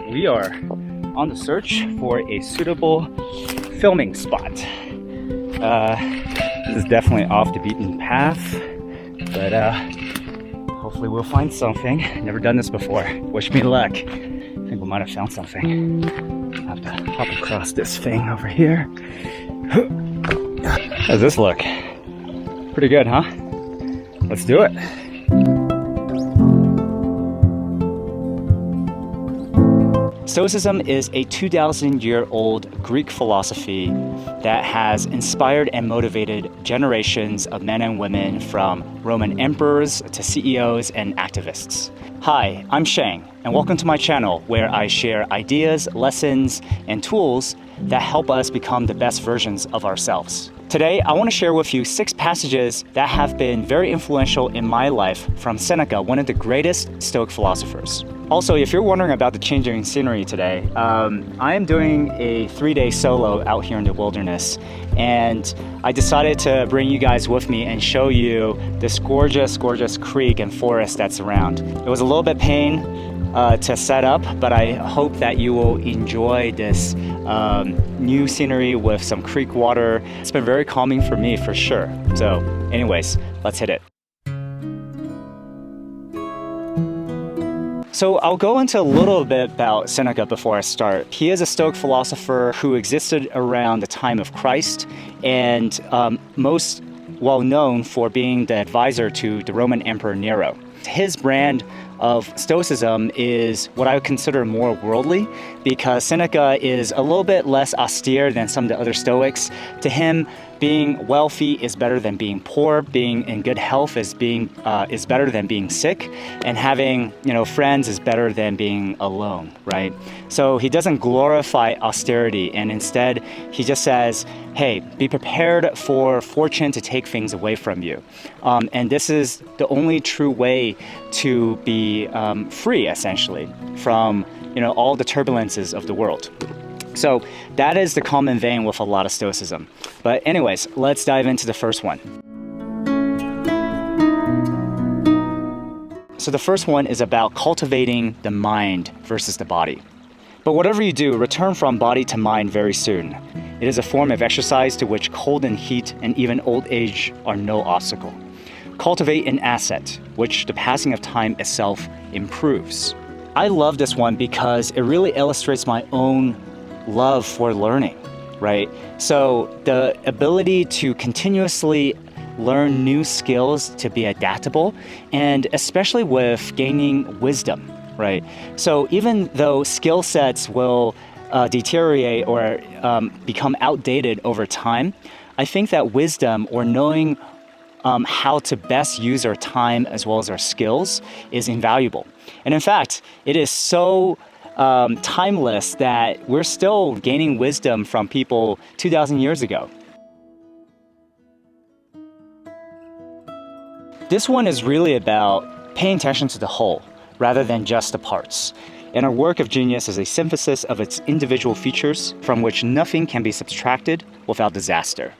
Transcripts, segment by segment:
we are on the search for a suitable filming spot. This is definitely off the beaten path, but hopefully we'll find something. Never done this before. Wish me luck. I think we might have found something. I have to hop across this thing over here. How does this look? Pretty good, huh? Let's do it. Stoicism is a 2,000-year-old Greek philosophy that has inspired and motivated generations of men and women from Roman emperors to CEOs and activists. Hi, I'm Shang, and welcome to my channel where I share ideas, lessons, and tools that help us become the best versions of ourselves. Today, I want to share with you 6 passages that have been very influential in my life from Seneca, one of the greatest Stoic philosophers. Also, if you're wondering about the changing scenery today, I am doing a 3-day solo out here in the wilderness, and I decided to bring you guys with me and show you this gorgeous, gorgeous creek and forest that's around. It was a little bit pain to set up, but I hope that you will enjoy this new scenery with some creek water. It's been very calming for me, for sure. So anyways, let's hit it. So I'll go into a little bit about Seneca before I start. He is a Stoic philosopher who existed around the time of Christ, and most well known for being the advisor to the Roman Emperor Nero. His brand of Stoicism is what I would consider more worldly, because Seneca is a little bit less austere than some of the other Stoics. To him, being wealthy is better than being poor. Being in good health is better than being sick, and having friends is better than being alone, right? So he doesn't glorify austerity, and instead he just says, hey, be prepared for fortune to take things away from you, and this is the only true way to be free, essentially, from all the turbulences of the world. So that is the common vein with a lot of Stoicism. But anyways, let's dive into the first one. So the first one is about cultivating the mind versus the body. But whatever you do, return from body to mind very soon. It is a form of exercise to which cold and heat and even old age are no obstacle. Cultivate an asset, which the passing of time itself improves. I love this one because it really illustrates my own love for learning, right? So the ability to continuously learn new skills, to be adaptable, and especially with gaining wisdom, right? So even though skill sets will deteriorate or become outdated over time, I think that wisdom, or knowing how to best use our time as well as our skills, is invaluable. And in fact, it is so timeless that we're still gaining wisdom from people 2,000 years ago. This one is really about paying attention to the whole rather than just the parts. And our work of genius is a synthesis of its individual features from which nothing can be subtracted without disaster.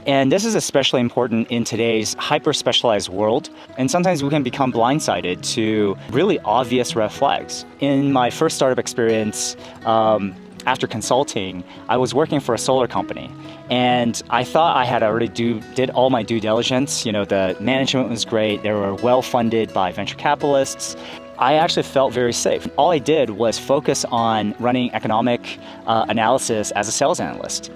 And this is especially important in today's hyper-specialized world, and sometimes we can become blindsided to really obvious red flags. In my first startup experience, after consulting, I was working for a solar company, and I thought I had already did all my due diligence. The management was great, they were well funded by venture capitalists. I actually felt very safe. All I did was focus on running economic analysis as a sales analyst.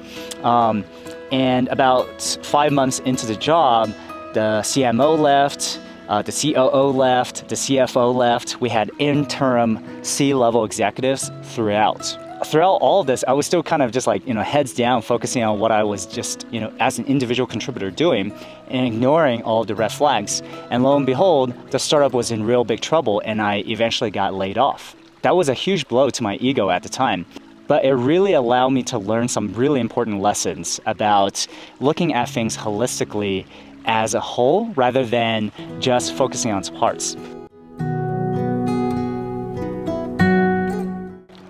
And about 5 months into the job, the CMO left, the COO left, the CFO left. We had interim C-level executives throughout. Throughout all of this, I was still kind of just heads down, focusing on what I was just, as an individual contributor doing, and ignoring all of the red flags. And lo and behold, the startup was in real big trouble, and I eventually got laid off. That was a huge blow to my ego at the time. But it really allowed me to learn some really important lessons about looking at things holistically as a whole rather than just focusing on its parts.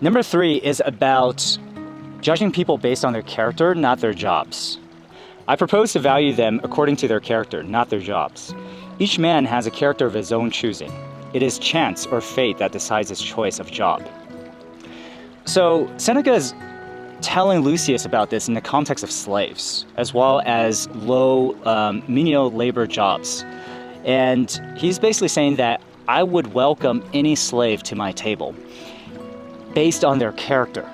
Number 3 is about judging people based on their character, not their jobs. I propose to value them according to their character, not their jobs. Each man has a character of his own choosing. It is chance or fate that decides his choice of job. So Seneca is telling Lucius about this in the context of slaves, as well as low menial labor jobs. And he's basically saying that I would welcome any slave to my table based on their character.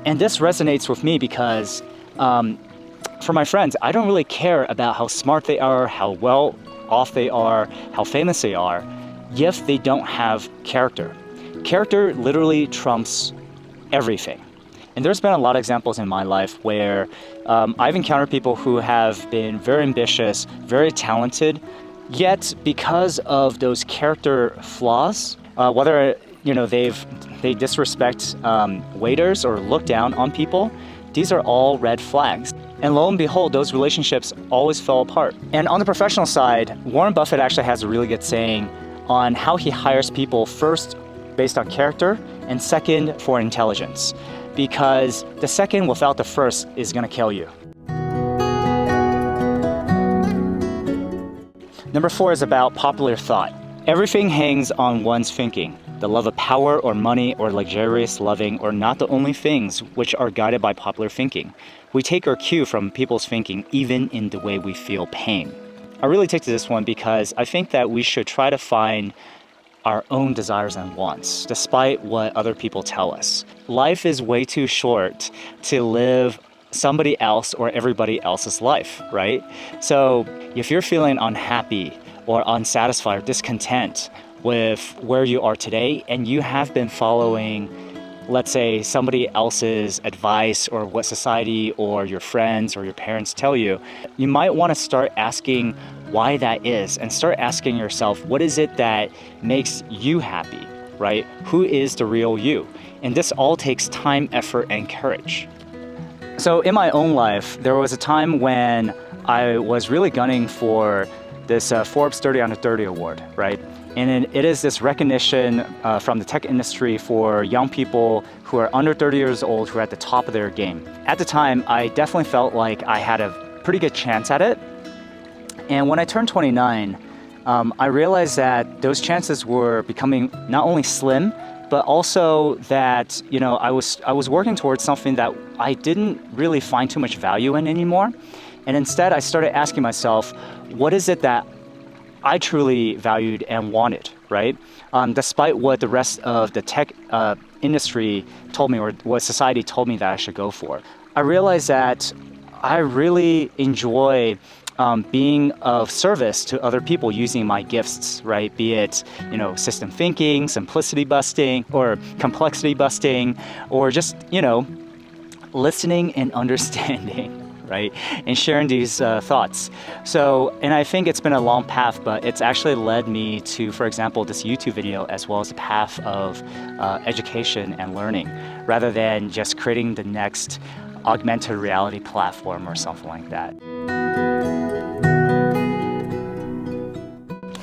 And this resonates with me because for my friends, I don't really care about how smart they are, how well off they are, how famous they are, if they don't have character. Character literally trumps everything. And there's been a lot of examples in my life where I've encountered people who have been very ambitious, very talented, yet because of those character flaws, whether they disrespect waiters or look down on people, these are all red flags. And lo and behold, those relationships always fell apart. And on the professional side, Warren Buffett actually has a really good saying on how he hires people, first based on character and second for intelligence. Because the second without the first is going to kill you. Number 4 is about popular thought. Everything hangs on one's thinking. The love of power or money or luxurious loving are not the only things which are guided by popular thinking. We take our cue from people's thinking even in the way we feel pain. I really take to this one because I think that we should try to find our own desires and wants, despite what other people tell us. Life is way too short to live somebody else or everybody else's life, right? So if you're feeling unhappy or unsatisfied or discontent with where you are today, and you have been following, let's say, somebody else's advice or what society or your friends or your parents tell you, you might want to start asking why that is and start asking yourself, what is it that makes you happy, right? Who is the real you? And this all takes time, effort, and courage. So in my own life, there was a time when I was really gunning for this Forbes 30 Under 30 award, right? And it is this recognition from the tech industry for young people who are under 30 years old, who are at the top of their game. At the time, I definitely felt like I had a pretty good chance at it. And when I turned 29, I realized that those chances were becoming not only slim, but also that I was working towards something that I didn't really find too much value in anymore. And instead, I started asking myself, what is it that I truly valued and wanted, right? Despite what the rest of the tech industry told me or what society told me that I should go for. I realized that I really enjoy being of service to other people using my gifts, right? Be it, system thinking, simplicity busting, or complexity busting, or just, listening and understanding, right? And sharing these thoughts. So, and I think it's been a long path, but it's actually led me to, for example, this YouTube video, as well as a path of education and learning, rather than just creating the next augmented reality platform or something like that.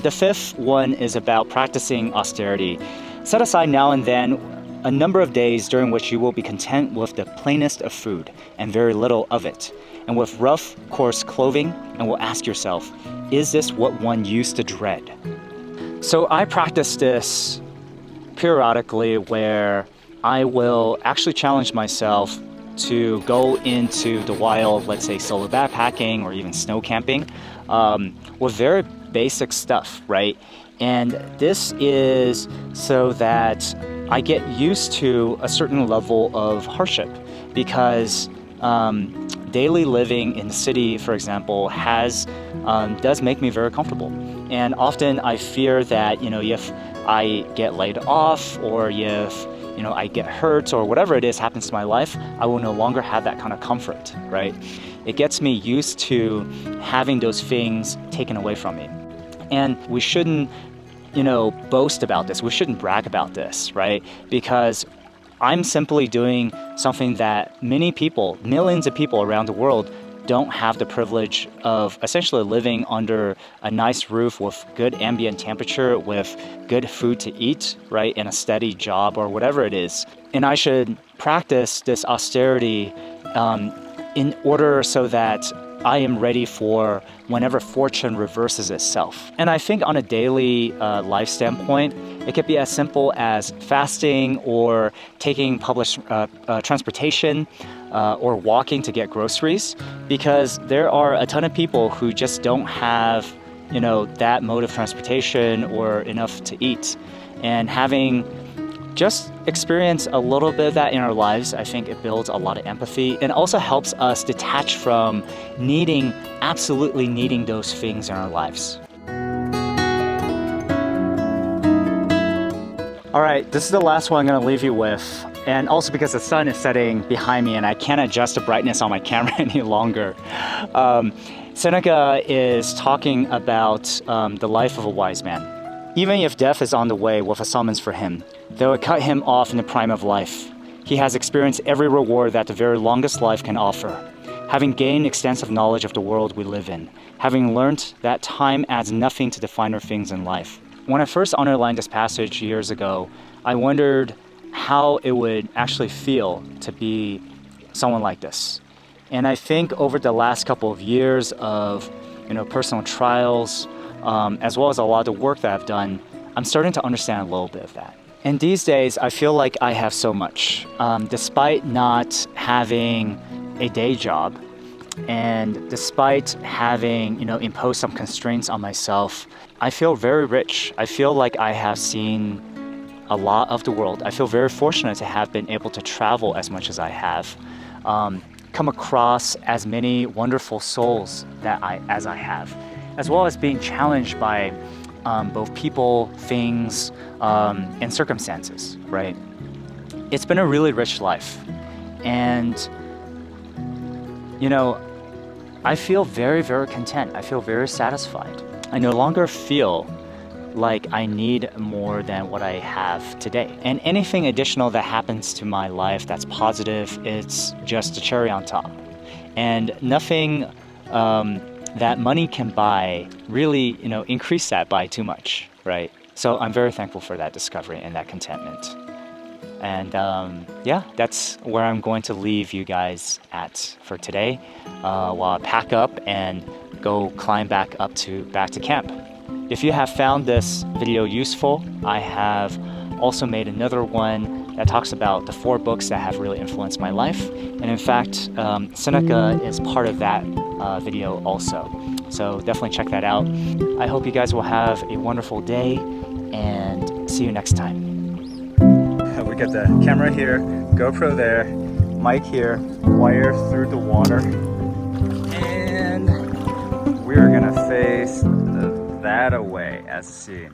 The 5th one is about practicing austerity. Set aside now and then a number of days during which you will be content with the plainest of food and very little of it, and with rough, coarse clothing, and will ask yourself, is this what one used to dread? So I practice this periodically where I will actually challenge myself to go into the wild, let's say solo backpacking or even snow camping, with very basic stuff, right? And this is so that I get used to a certain level of hardship, because daily living in the city, for example, does make me very comfortable. And often I fear that, if I get laid off or if I get hurt or whatever it is happens to my life, I will no longer have that kind of comfort, right? It gets me used to having those things taken away from me. And we shouldn't, boast about this. We shouldn't brag about this, right? Because I'm simply doing something that many people, millions of people around the world, don't have the privilege of essentially living under a nice roof with good ambient temperature, with good food to eat, right, and a steady job or whatever it is. And I should practice this austerity in order so that I am ready for whenever fortune reverses itself. And I think on a daily life standpoint, It could be as simple as fasting or taking public transportation or walking to get groceries, because there are a ton of people who just don't have, that mode of transportation or enough to eat. And having just experience a little bit of that in our lives, I think it builds a lot of empathy and also helps us detach from absolutely needing those things in our lives. All right, this is the last one I'm going to leave you with. And also because the sun is setting behind me and I can't adjust the brightness on my camera any longer. Seneca is talking about the life of a wise man. Even if death is on the way with a summons for him, though it cut him off in the prime of life, he has experienced every reward that the very longest life can offer. Having gained extensive knowledge of the world we live in, having learnt that time adds nothing to the finer things in life. When I first underlined this passage years ago, I wondered how it would actually feel to be someone like this. And I think over the last couple of years of personal trials, as well as a lot of the work that I've done, I'm starting to understand a little bit of that. And these days, I feel like I have so much. Despite not having a day job, and despite having, imposed some constraints on myself, I feel very rich. I feel like I have seen a lot of the world. I feel very fortunate to have been able to travel as much as I have, come across as many wonderful souls as I have, as well as being challenged by both people, things, and circumstances, right? It's been a really rich life. And, I feel very, very content. I feel very satisfied. I no longer feel like I need more than what I have today. And anything additional that happens to my life that's positive, it's just a cherry on top. And nothing that money can buy really, increase that by too much, right? So I'm very thankful for that discovery and that contentment. And that's where I'm going to leave you guys at for today, while I pack up and go climb back to camp. If you have found this video useful, I have also made another one that talks about the 4 books that have really influenced my life. And in fact, Seneca is part of that video also. So definitely check that out. I hope you guys will have a wonderful day and see you next time. We got the camera here, GoPro there, mic here, wire through the water, and we're gonna face that away as seen.